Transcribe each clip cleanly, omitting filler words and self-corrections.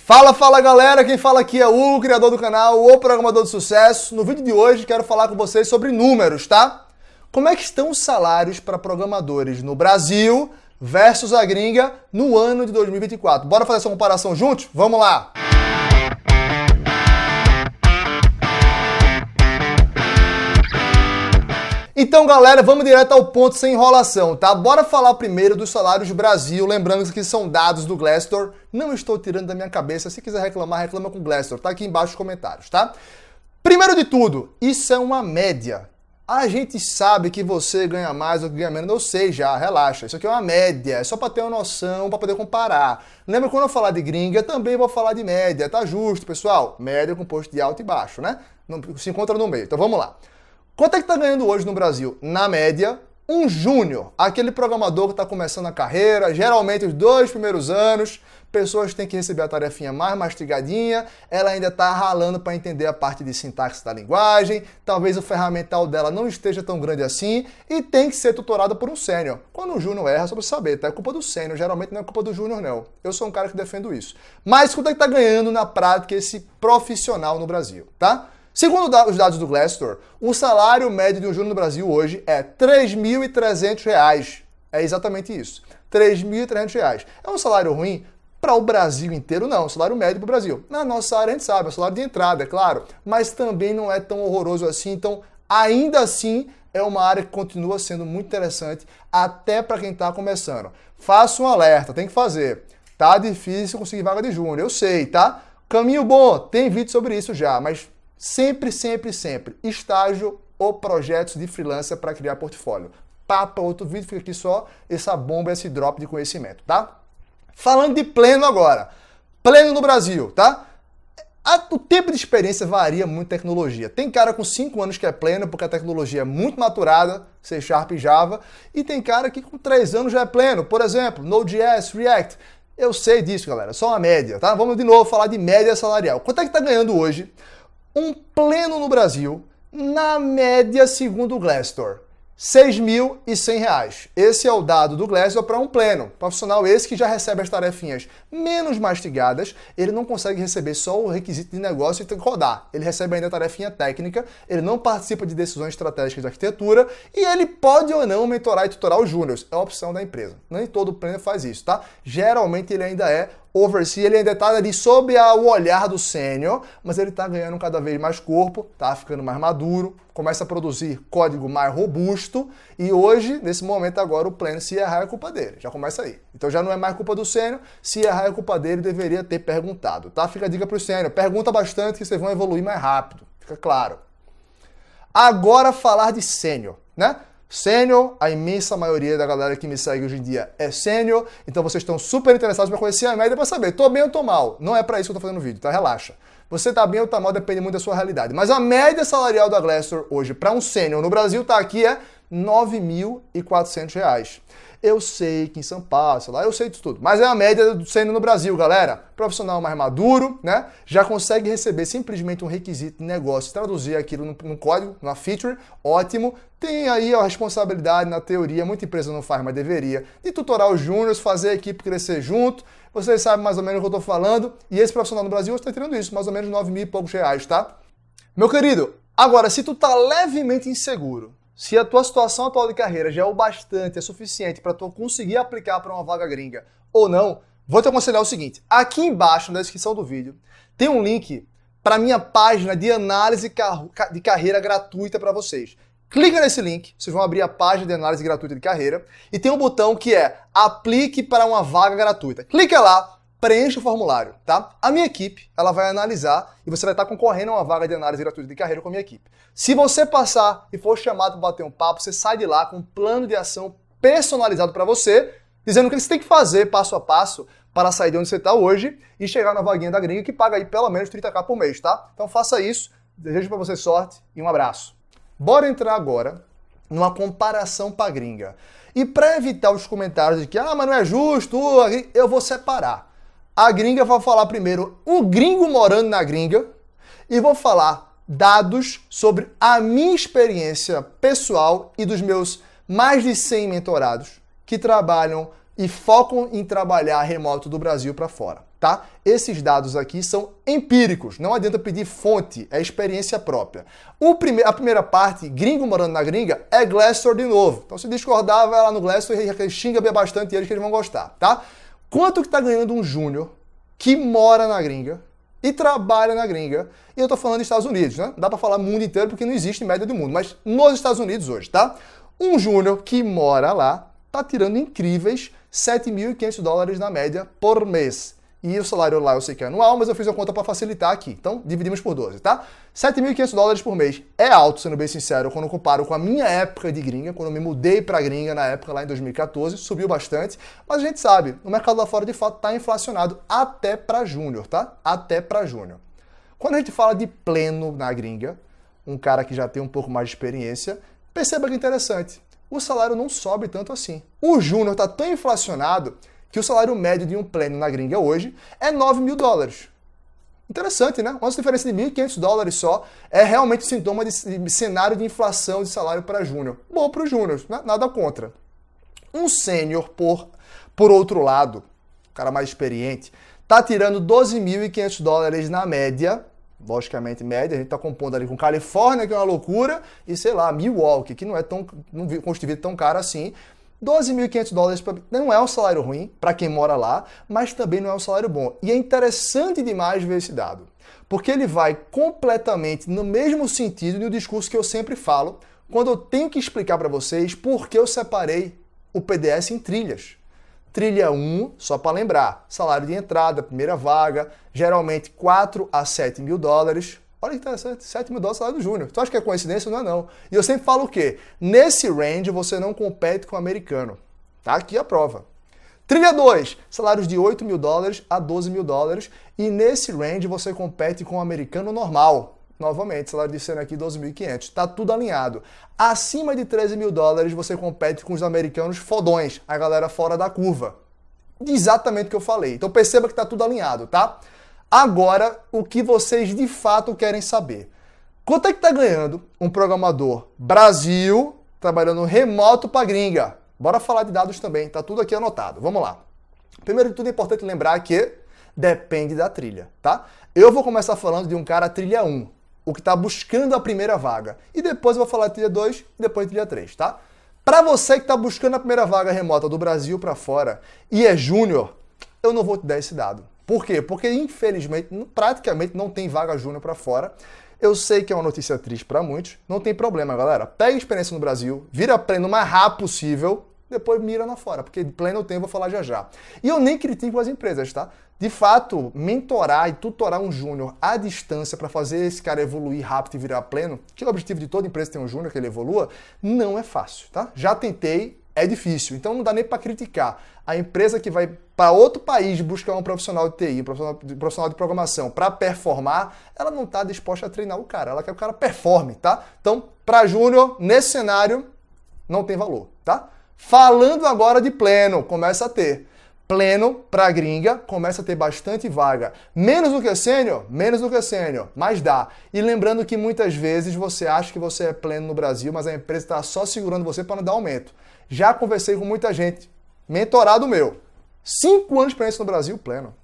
Fala galera, quem fala aqui é o criador do canal, o programador de sucesso. No vídeo de hoje quero falar com vocês sobre números, tá? Como é que estão os salários para programadores no Brasil versus a gringa no ano de 2024? Bora fazer essa comparação juntos? Vamos lá! Então, galera, vamos direto ao ponto sem enrolação, tá? Bora falar primeiro dos salários do Brasil, lembrando que são dados do Glassdoor. Não estou tirando da minha cabeça. Se quiser reclamar, reclama com o Glassdoor. Tá aqui embaixo nos comentários, tá? Primeiro de tudo, isso é uma média. A gente sabe que você ganha mais ou que ganha menos. Eu sei já, relaxa. Isso aqui é uma média, é só para ter uma noção, para poder comparar. Lembra quando eu falar de gringa, também vou falar de média. Tá justo, pessoal? Média composto de alto e baixo, né? Não se encontra no meio. Então vamos lá. Quanto é que está ganhando hoje no Brasil? Na média, um júnior, aquele programador que está começando a carreira, geralmente os 2 primeiros anos, pessoas têm que receber a tarefinha mais mastigadinha, ela ainda está ralando para entender a parte de sintaxe da linguagem, talvez o ferramental dela não esteja tão grande assim e tem que ser tutorada por um sênior. Quando o júnior erra, só para saber, tá? É culpa do sênior, geralmente não é culpa do júnior não. Eu sou um cara que defendo isso. Mas quanto é que está ganhando na prática esse profissional no Brasil, tá? Segundo os dados do Glassdoor, o salário médio de um júnior no Brasil hoje é R$ 3.300. É exatamente isso. R$ 3.300. É um salário ruim? Para o Brasil inteiro, não. Um salário médio para o Brasil. Na nossa área, a gente sabe, é um salário de entrada, é claro. Mas também não é tão horroroso assim. Então, ainda assim, é uma área que continua sendo muito interessante, até para quem está começando. Faça um alerta, tem que fazer. Tá difícil conseguir vaga de júnior, eu sei, tá? Caminho bom, tem vídeo sobre isso já, mas sempre, estágio ou projetos de freelancer para criar portfólio. Papo, outro vídeo, fica aqui só essa bomba, esse drop de conhecimento, tá? Falando de pleno agora. Pleno no Brasil, tá? O tempo de experiência varia muito tecnologia. Tem cara com 5 anos que é pleno, porque a tecnologia é muito maturada, C# e Java, e tem cara que com 3 anos já é pleno. Por exemplo, Node.js, React. Eu sei disso, galera, só uma média, tá? Vamos de novo falar de média salarial. Quanto é que tá ganhando hoje um pleno no Brasil, na média, segundo o Glassdoor? R$ 6.100. Esse é o dado do Glassdoor para um pleno. Profissional esse que já recebe as tarefinhas menos mastigadas, ele não consegue receber só o requisito de negócio e tem que rodar. Ele recebe ainda a tarefinha técnica, ele não participa de decisões estratégicas de arquitetura e ele pode ou não mentorar e tutorar os júniors. É uma opção da empresa. Nem todo pleno faz isso, tá? Geralmente ele ainda é oversee, ele ainda está ali sob o olhar do sênior, mas ele está ganhando cada vez mais corpo, está ficando mais maduro, começa a produzir código mais robusto e hoje, nesse momento agora, o pleno, se errar é culpa dele, já começa aí. Então já não é mais culpa do sênior, se errar é culpa dele, deveria ter perguntado, tá? Fica a dica para o sênior, pergunta bastante que vocês vão evoluir mais rápido, fica claro. Agora falar de sênior, né? Sênior, a imensa maioria da galera que me segue hoje em dia é sênior, então vocês estão super interessados para conhecer a média para saber, tô bem ou tô mal. Não é para isso que eu tô fazendo o vídeo, tá? Relaxa. Você tá bem ou tá mal depende muito da sua realidade. Mas a média salarial da Glassdoor hoje para um sênior no Brasil tá aqui é R$ 9.400. Eu sei que em São Paulo, sei lá, eu sei disso tudo, mas é a média do sênior no Brasil, galera. Profissional mais maduro, né? Já consegue receber simplesmente um requisito de negócio, traduzir aquilo num código, numa feature, ótimo. Tem aí a responsabilidade, na teoria, muita empresa não faz, mas deveria, de tutorar os júniors, fazer a equipe crescer junto. Vocês sabem mais ou menos o que eu tô falando. E esse profissional no Brasil está tirando isso, mais ou menos 9 mil e poucos reais, tá? Meu querido, agora, se tu tá levemente inseguro, se a tua situação atual de carreira já é o bastante, é suficiente para tu conseguir aplicar para uma vaga gringa ou não, vou te aconselhar o seguinte. Aqui embaixo, na descrição do vídeo, tem um link para minha página de análise de carreira gratuita para vocês. Clica nesse link, vocês vão abrir a página de análise gratuita de carreira e tem um botão que é aplique para uma vaga gratuita. Clica lá. Preencha o formulário, tá? A minha equipe, ela vai analisar e você vai estar concorrendo a uma vaga de análise gratuita de carreira com a minha equipe. Se você passar e for chamado para bater um papo, você sai de lá com um plano de ação personalizado para você, dizendo o que você tem que fazer passo a passo para sair de onde você está hoje e chegar na vaguinha da gringa que paga aí pelo menos 30k por mês, tá? Então faça isso, desejo para você sorte e um abraço. Bora entrar agora numa comparação para a gringa. E para evitar os comentários de que, mas não é justo, eu vou separar. A gringa, vai falar primeiro o gringo morando na gringa e vou falar dados sobre a minha experiência pessoal e dos meus mais de 100 mentorados que trabalham e focam em trabalhar remoto do Brasil para fora, tá? Esses dados aqui são empíricos, não adianta pedir fonte, é experiência própria. A primeira parte, gringo morando na gringa, é Glassdoor de novo. Então se discordar, vai lá no Glassdoor e xinga bem bastante eles que eles vão gostar, tá? Quanto que tá ganhando um júnior que mora na gringa e trabalha na gringa? E eu tô falando dos Estados Unidos, né? Dá pra falar mundo inteiro porque não existe média do mundo, mas nos Estados Unidos hoje, tá? Um júnior que mora lá tá tirando incríveis $7.500 na média por mês. E o salário lá eu sei que é anual, mas eu fiz a conta para facilitar aqui. Então, dividimos por 12, tá? $7.500 por mês é alto, sendo bem sincero, quando eu comparo com a minha época de gringa, quando eu me mudei para gringa na época lá em 2014, subiu bastante. Mas a gente sabe, o mercado lá fora de fato está inflacionado até para júnior, tá? Até para júnior. Quando a gente fala de pleno na gringa, um cara que já tem um pouco mais de experiência, perceba que é interessante. O salário não sobe tanto assim. O júnior está tão inflacionado que o salário médio de um pleno na gringa hoje é $9.000. Interessante, né? Uma diferença de $1.500 só é realmente sintoma de cenário de inflação de salário para júnior. Bom para os júniores, né? Nada contra. Um sênior, por outro lado, o cara mais experiente, tá tirando $12.500 na média. Logicamente, média, a gente está compondo ali com Califórnia, que é uma loucura, e sei lá, Milwaukee, que não é tão, não custo de vida tão caro assim. $12.500 não é um salário ruim para quem mora lá, mas também não é um salário bom. E é interessante demais ver esse dado, porque ele vai completamente no mesmo sentido do discurso que eu sempre falo, quando eu tenho que explicar para vocês por que eu separei o PDS em trilhas. Trilha 1, só para lembrar, salário de entrada, primeira vaga, geralmente $4 a $7.000. Olha que interessante, $7.000 salário do júnior. Tu acha que é coincidência? Não é não. E eu sempre falo o quê? Nesse range você não compete com o americano. Tá aqui a prova. Trilha 2, salários de $8.000 a $12.000. E nesse range você compete com o americano normal. Novamente, salário de cena aqui $12.500. Tá tudo alinhado. Acima de $13.000 você compete com os americanos fodões, a galera fora da curva. Exatamente o que eu falei. Então perceba que tá tudo alinhado, tá? Agora, o que vocês de fato querem saber. Quanto é que tá ganhando um programador Brasil trabalhando remoto para gringa? Bora falar de dados também, tá tudo aqui anotado. Vamos lá. Primeiro de tudo é importante lembrar que depende da trilha, tá? Eu vou começar falando de um cara trilha 1, o que está buscando a primeira vaga. E depois eu vou falar de trilha 2 e depois de trilha 3, tá? Para você que está buscando a primeira vaga remota do Brasil para fora e é júnior, eu não vou te dar esse dado. Por quê? Porque, infelizmente, praticamente não tem vaga júnior para fora. Eu sei que é uma notícia triste para muitos. Não tem problema, galera. Pega experiência no Brasil, vira pleno o mais rápido possível, depois mira lá fora, porque pleno eu tenho, vou falar já já. E eu nem critico as empresas, tá? De fato, mentorar e tutorar um júnior à distância para fazer esse cara evoluir rápido e virar pleno, que é o objetivo de toda empresa ter um júnior que ele evolua, não é fácil, tá? Já tentei, é difícil. Então não dá nem para criticar. A empresa que vai para outro país buscar um profissional de TI, um profissional de programação para performar, ela não está disposta a treinar o cara. Ela quer que o cara performe, tá? Então, para júnior, nesse cenário, não tem valor, tá? Falando agora de pleno, começa a ter. Pleno para gringa, começa a ter bastante vaga. Menos do que sênior? Menos do que sênior, mas dá. E lembrando que muitas vezes você acha que você é pleno no Brasil, mas a empresa está só segurando você para não dar aumento. Já conversei com muita gente, mentorado meu. 5 anos de experiência no Brasil, pleno.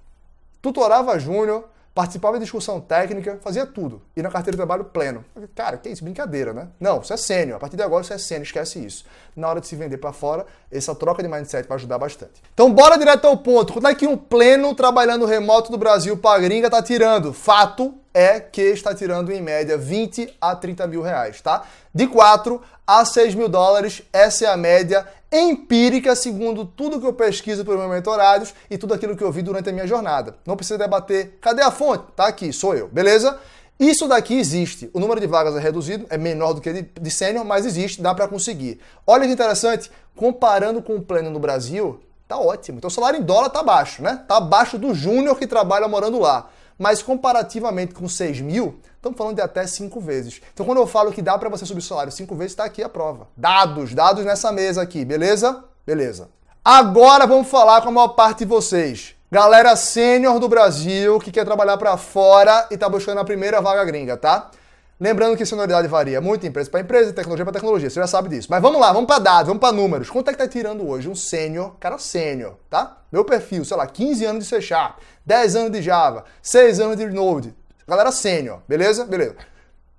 Tutorava júnior, participava de discussão técnica, fazia tudo. E na carteira de trabalho, pleno. Cara, que isso? Brincadeira, né? Não, você é sênior. A partir de agora você é sênior, esquece isso. Na hora de se vender para fora, essa troca de mindset vai ajudar bastante. Então bora direto ao ponto. Quanto é que um pleno trabalhando remoto do Brasil para gringa tá tirando? Fato é que está tirando em média 20 a 30 mil reais, tá? De 4 a 6 mil dólares, essa é a média empírica, segundo tudo que eu pesquiso pelos meus mentorados e tudo aquilo que eu vi durante a minha jornada. Não precisa debater. Cadê a fonte? Tá aqui, sou eu, beleza? Isso daqui existe. O número de vagas é reduzido, é menor do que de sênior, mas existe, dá para conseguir. Olha que interessante, comparando com o pleno no Brasil, tá ótimo. Então o salário em dólar tá baixo, né? Tá abaixo do júnior que trabalha morando lá. Mas comparativamente com 6 mil, estamos falando de até 5 vezes. Então quando eu falo que dá para você subir o salário 5 vezes, está aqui a prova. Dados nessa mesa aqui, beleza? Beleza. Agora vamos falar com a maior parte de vocês. Galera sênior do Brasil que quer trabalhar para fora e está buscando a primeira vaga gringa, tá? Lembrando que a senioridade varia muito empresa para empresa, tecnologia para tecnologia, você já sabe disso. Mas vamos lá, vamos para dados, vamos para números. Quanto é que tá tirando hoje um sênior, cara sênior, tá? Meu perfil, sei lá, 15 anos de C Sharp, 10 anos de Java, 6 anos de Node. Galera sênior, beleza? Beleza.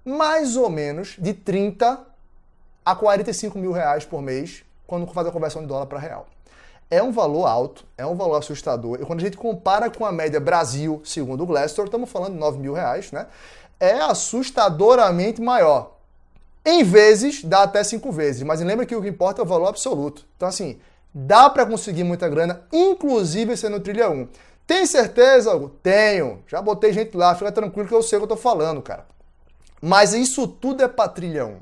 Mais ou menos de 30 a 45 mil reais por mês quando faz a conversão de dólar para real. É um valor alto, é um valor assustador. E quando a gente compara com a média Brasil, segundo o Glassdoor, estamos falando de 9 mil reais, né? É assustadoramente maior. Em vezes, dá até 5 vezes. Mas lembra que o que importa é o valor absoluto. Então, assim, dá para conseguir muita grana, inclusive sendo trilha 1. Tem certeza, Hugo? Tenho. Já botei gente lá, fica tranquilo que eu sei o que eu tô falando, cara. Mas isso tudo é pra trilha 1. O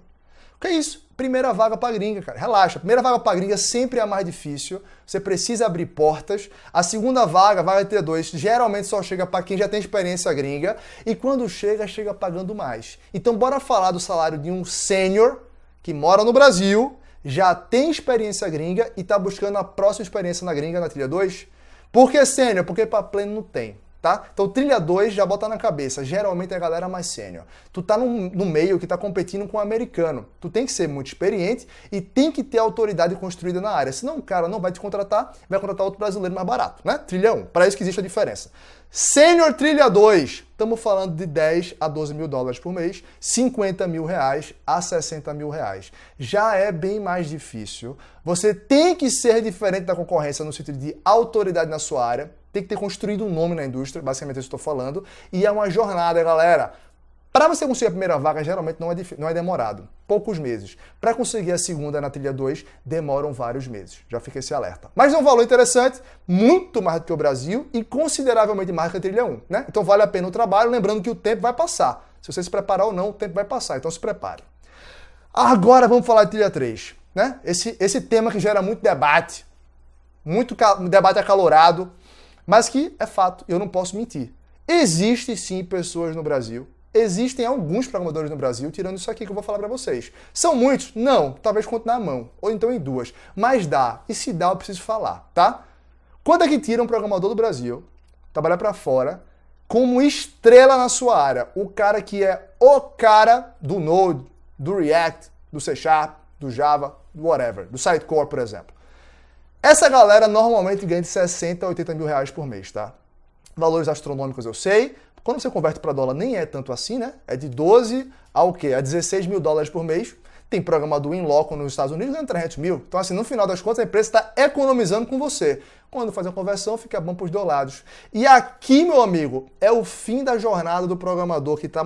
que é isso? Primeira vaga pra gringa, cara. Relaxa. Primeira vaga pra gringa sempre é a mais difícil. Você precisa abrir portas. A segunda vaga, vaga T2, geralmente só chega pra quem já tem experiência gringa. E quando chega, chega pagando mais. Então bora falar do salário de um sênior que mora no Brasil, já tem experiência gringa e tá buscando a próxima experiência na gringa, na trilha 2. Por que sênior? Porque pra pleno não tem. Tá? Então, trilha 2 já bota na cabeça. Geralmente é a galera mais sênior. Tu tá no meio que tá competindo com o americano. Tu tem que ser muito experiente e tem que ter autoridade construída na área. Senão o cara não vai te contratar, vai contratar outro brasileiro mais barato, né? Trilha 1. Para isso que existe a diferença. Sênior trilha 2. Estamos falando de 10 a 12 mil dólares por mês, 50 mil reais a 60 mil reais. Já é bem mais difícil. Você tem que ser diferente da concorrência no sentido de autoridade na sua área. Tem que ter construído um nome na indústria, basicamente isso que eu estou falando. E é uma jornada, galera. Para você conseguir a primeira vaga, geralmente não é demorado. Poucos meses. Para conseguir a segunda na trilha 2, demoram vários meses. Já fica esse alerta. Mas é um valor interessante, muito mais do que o Brasil e consideravelmente mais do que a trilha 1, né? Então vale a pena o trabalho, lembrando que o tempo vai passar. Se você se preparar ou não, o tempo vai passar. Então se prepare. Agora vamos falar de trilha 3, né? Esse tema que gera muito debate acalorado, mas que é fato, eu não posso mentir. Existem sim pessoas no Brasil, existem alguns programadores no Brasil, tirando isso aqui que eu vou falar para vocês. São muitos? Não, talvez conte na mão, ou então em duas. Mas dá, e se dá eu preciso falar, tá? Quando é que tira um programador do Brasil, trabalhar para fora, como estrela na sua área? O cara que é o cara do Node, do React, do C Sharp, do Java, do whatever, do Sitecore, por exemplo. Essa galera normalmente ganha de 60 a 80 mil reais por mês, tá? Valores astronômicos eu sei. Quando você converte para dólar nem é tanto assim, né? É de 12 a o quê? A 16 mil dólares por mês. Tem programador in loco nos Estados Unidos ganhando 300 mil. Então, assim, no final das contas, a empresa está economizando com você. Quando faz a conversão, fica bom para os dois lados. E aqui, meu amigo, é o fim da jornada do programador que está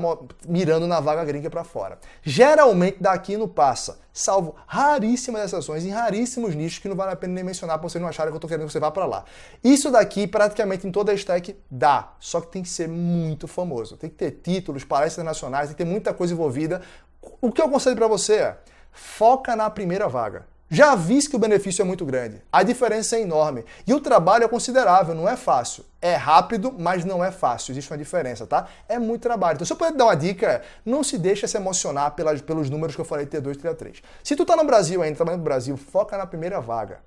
mirando na vaga gringa para fora. Geralmente, daqui não passa, salvo raríssimas exceções em raríssimos nichos que não vale a pena nem mencionar para vocês não acharem que eu estou querendo que você vá para lá. Isso daqui, praticamente em toda a stack, dá. Só que tem que ser muito famoso. Tem que ter títulos, palestras internacionais, tem que ter muita coisa envolvida. O que eu aconselho para você é, foca na primeira vaga. Já viste que o benefício é muito grande. A diferença é enorme. E o trabalho é considerável, não é fácil. É rápido, mas não é fácil. Existe uma diferença, tá? É muito trabalho. Então, se eu puder dar uma dica, não se deixa se emocionar pelos números que eu falei de T2 e T3. Se tu tá no Brasil ainda, trabalhando no Brasil, foca na primeira vaga.